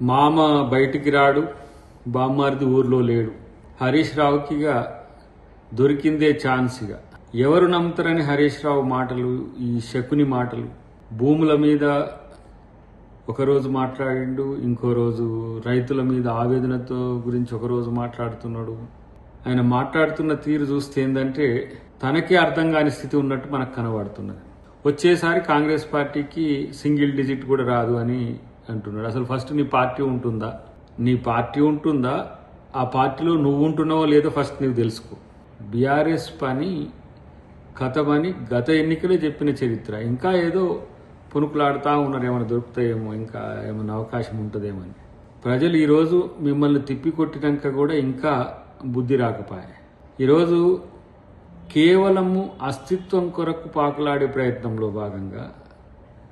మామ బయటికి రాడు, బామ్మారిది ఊర్లో లేడు. హరీష్ రావుకి దొరికిందే ఛాన్స్. ఎవరు నమ్ముతారని హరీష్ రావు మాటలు, ఈ శకుని మాటలు. భూముల మీద ఒకరోజు మాట్లాడిండు, ఇంకో రోజు రైతుల మీద ఆవేదనతో గురించి ఒకరోజు మాట్లాడుతున్నాడు. ఆయన మాట్లాడుతున్న తీరు చూస్తే ఏంటంటే తనకే అర్థం కాని స్థితి ఉన్నట్టు మనకు కనబడుతున్నది. వచ్చేసారి కాంగ్రెస్ పార్టీకి సింగిల్ డిజిట్ కూడా రాదు అని అంటున్నాడు. అసలు ఫస్ట్ నీ పార్టీ ఉంటుందా? నీ పార్టీ ఉంటుందా? ఆ పార్టీలో నువ్వు ఉంటున్నావో లేదో ఫస్ట్ నీవు తెలుసుకో. బీఆర్ఎస్ పని కథమని గత ఎన్నికలే చెప్పిన చరిత్ర. ఇంకా ఏదో పునుకులాడుతూ ఉన్నారు, ఏమైనా దొరుకుతాయేమో, ఇంకా ఏమైనా అవకాశం ఉంటుందేమని. ప్రజలు ఈరోజు మిమ్మల్ని తిప్పికొట్టినాక కూడా ఇంకా బుద్ధి రాకపోయా. ఈరోజు కేవలము అస్తిత్వం కొరకు పాకులాడే ప్రయత్నంలో భాగంగా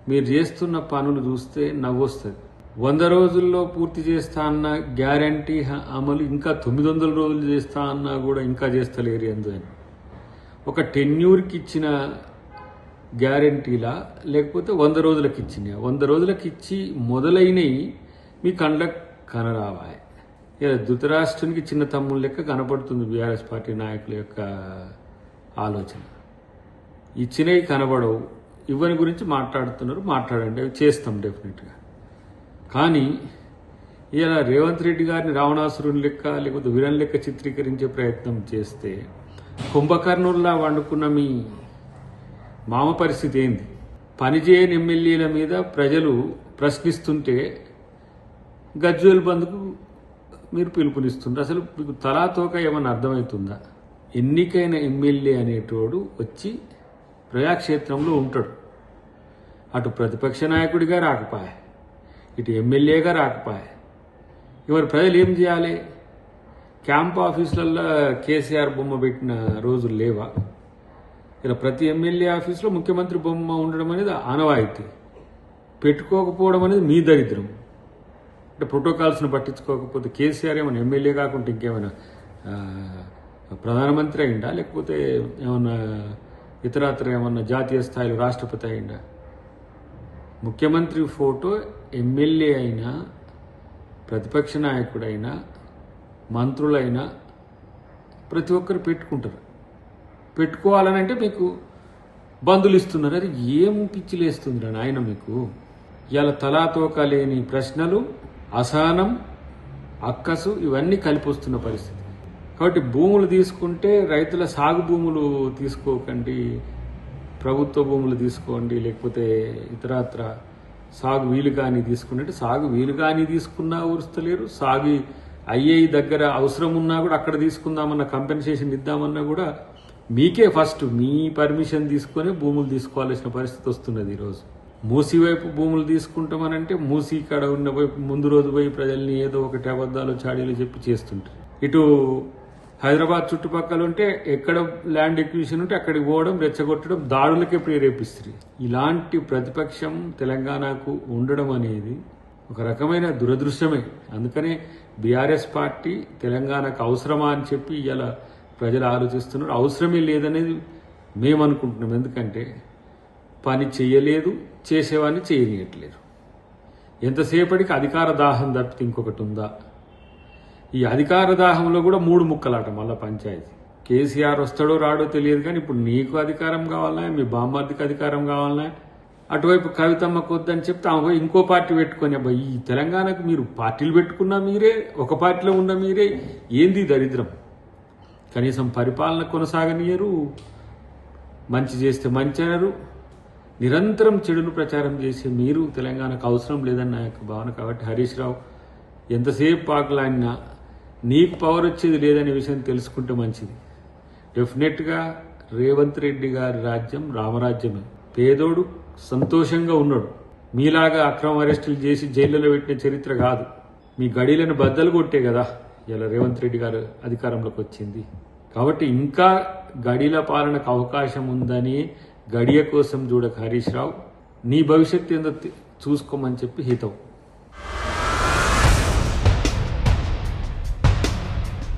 మీరు చేస్తున్న పనులు చూస్తే నవ్వొస్తుంది. 100 రోజుల్లో పూర్తి చేస్తా అన్న గ్యారంటీ అమలు ఇంకా 900 రోజులు చేస్తా అన్నా కూడా ఇంకా చేస్తలేరు. ఎందుకని ఒక టెన్యూర్కి ఇచ్చిన గ్యారంటీలా, లేకపోతే 100 రోజులకు ఇచ్చినాయా? 100 రోజులకు ఇచ్చి మొదలైనవి మీ కండ్లకు కనరావాయి. ధృతరాష్ట్రునికి చిన్న తమ్ముడు లెక్క కనపడుతుంది బీఆర్ఎస్ పార్టీ నాయకుల యొక్క ఆలోచన. ఇచ్చినవి కనబడవు, ఇవ్వని గురించి మాట్లాడుతున్నారు. మాట్లాడండి, అవి చేస్తాం డెఫినెట్గా. కానీ ఇలా రేవంత్ రెడ్డి గారిని రావణాసురుని లెక్క, లేకపోతే వీరన్ లెక్క చిత్రీకరించే ప్రయత్నం చేస్తే కుంభకర్ణుల్లా వండుకున్న మీ మామ పరిస్థితి ఏంది? పనిచేయని ఎమ్మెల్యేల మీద ప్రజలు ప్రశ్నిస్తుంటే గజ్వేల్ బంద్కు మీరు పిలుపునిస్తుంటారు. అసలు మీకు తలాతోక ఏమన్నా అర్థమవుతుందా? ఎన్నికైన ఎమ్మెల్యే అనేటోడు వచ్చి ప్రజాక్షేత్రంలో ఉంటాడు. అటు ప్రతిపక్ష నాయకుడిగా రాకపోయా, ఇటు ఎమ్మెల్యేగా రాకపోయా. ఇవాళ ప్రజలు ఏం చేయాలి? క్యాంప్ ఆఫీసులలో కేసీఆర్ బొమ్మ పెట్టిన రోజులు లేవా? ఇలా ప్రతి ఎమ్మెల్యే ఆఫీసులో ముఖ్యమంత్రి బొమ్మ ఉండడం అనేది ఆనవాయితీ. పెట్టుకోకపోవడం అనేది మీ దరిద్రం. అంటే ప్రోటోకాల్స్ను పట్టించుకోకపోతే కేసీఆర్ ఏమైనా ఎమ్మెల్యే కాకుండా ఇంకేమైనా ప్రధానమంత్రి అయిందా? లేకపోతే ఏమన్నా ఇతరత్ర ఏమన్నా జాతీయ స్థాయిలో రాష్ట్రపతి అయిందా? ముఖ్యమంత్రి ఫోటో ఎమ్మెల్యే అయినా, ప్రతిపక్ష నాయకుడైనా, మంత్రులైనా ప్రతి ఒక్కరు పెట్టుకుంటారు. పెట్టుకోవాలని అంటే మీకు బంధులు ఇస్తున్నారు. అది ఏం పిచ్చిలేస్తుంది నాయన మీకు? ఇలా తలాతోక లేని ప్రశ్నలు, అసహనం, అక్కసు ఇవన్నీ కలిపి వస్తున్న పరిస్థితి. కాబట్టి భూములు తీసుకుంటే రైతుల సాగు భూములు తీసుకోకండి, ప్రభుత్వ భూములు తీసుకోండి, లేకపోతే ఇతరత్ర సాగు వీలు కానీ తీసుకుంటే సాగు వీలు కానీ తీసుకున్నా ఊరుస్తలేరు. సాగు అయ్యే దగ్గర అవసరం ఉన్నా కూడా అక్కడ తీసుకుందామన్న, కంపెన్సేషన్ ఇద్దామన్నా కూడా మీకే ఫస్ట్ మీ పర్మిషన్ తీసుకొని భూములు తీసుకోవాల్సిన పరిస్థితి వస్తున్నది. ఈరోజు మూసీ వైపు భూములు తీసుకుంటామనంటే మూసీ కాడ ఉన్న వైపు ముందు రోజు పోయి ప్రజల్ని ఏదో ఒకటి అబద్ధాలు చాడీలు చెప్పి చేస్తుంటారు. ఇటు హైదరాబాద్ చుట్టుపక్కల ఉంటే ఎక్కడ ల్యాండ్ ఎక్విజిషన్ ఉంటే అక్కడికి పోవడం, రెచ్చగొట్టడం, దాడులకే ప్రేరేపిస్తారు. ఇలాంటి ప్రతిపక్షం తెలంగాణకు ఉండడం అనేది ఒక రకమైన దురదృష్టమే. అందుకనే బీఆర్ఎస్ పార్టీ తెలంగాణకు అవసరమా అని చెప్పి ఇలా ప్రజలు ఆలోచిస్తున్నారు. అవసరమే లేదనేది మేము అనుకుంటున్నాం. ఎందుకంటే పని చేయలేదు, చేసేవాడిని చేయనీయట్లేదు. ఎంతసేపటికి అధికార దాహం తప్పితే ఇంకొకటి ఉందా? ఈ అధికార దాహంలో కూడా 3 ముక్కలాట. మళ్ళీ పంచాయతీ కేసీఆర్ వస్తాడో రాడో తెలియదు, కానీ ఇప్పుడు నీకు అధికారం కావాలన్నా, మీ బామ్మార్దికి అధికారం కావాలన్నా, అటువైపు కవితమ్మకు వద్దని చెప్తే ఆమె ఇంకో పార్టీ పెట్టుకొని, అబ్బాయి ఈ తెలంగాణకు మీరు పార్టీలు పెట్టుకున్నా మీరే, ఒక పార్టీలో ఉన్న మీరే. ఏంది దరిద్రం? కనీసం పరిపాలన కొనసాగనీయరు, మంచి చేస్తే మంచి అనరు. నిరంతరం చెడును ప్రచారం చేసే మీరు తెలంగాణకు అవసరం లేదన్న యొక్క భావన. కాబట్టి హరీష్ రావు ఎంతసేపు పాకులాడినా నీకు పవర్ వచ్చేది లేదనే విషయం తెలుసుకుంటే మంచిది. డెఫినెట్గా రేవంత్ రెడ్డి గారి రాజ్యం రామరాజ్యమే. పేదోడు సంతోషంగా ఉన్నాడు. మీలాగా అక్రమ అరెస్టులు చేసి జైళ్ళలో పెట్టిన చరిత్ర కాదు. మీ గడిలను బద్దలు కొట్టే కదా ఇలా రేవంత్ రెడ్డి గారు అధికారంలోకి వచ్చింది. కాబట్టి ఇంకా గడిల పాలనకు అవకాశం ఉందని గడియ కోసం చూడక హరీష్ రావు, నీ భవిష్యత్తు ఏందో చూసుకోమని చెప్పి హితవు.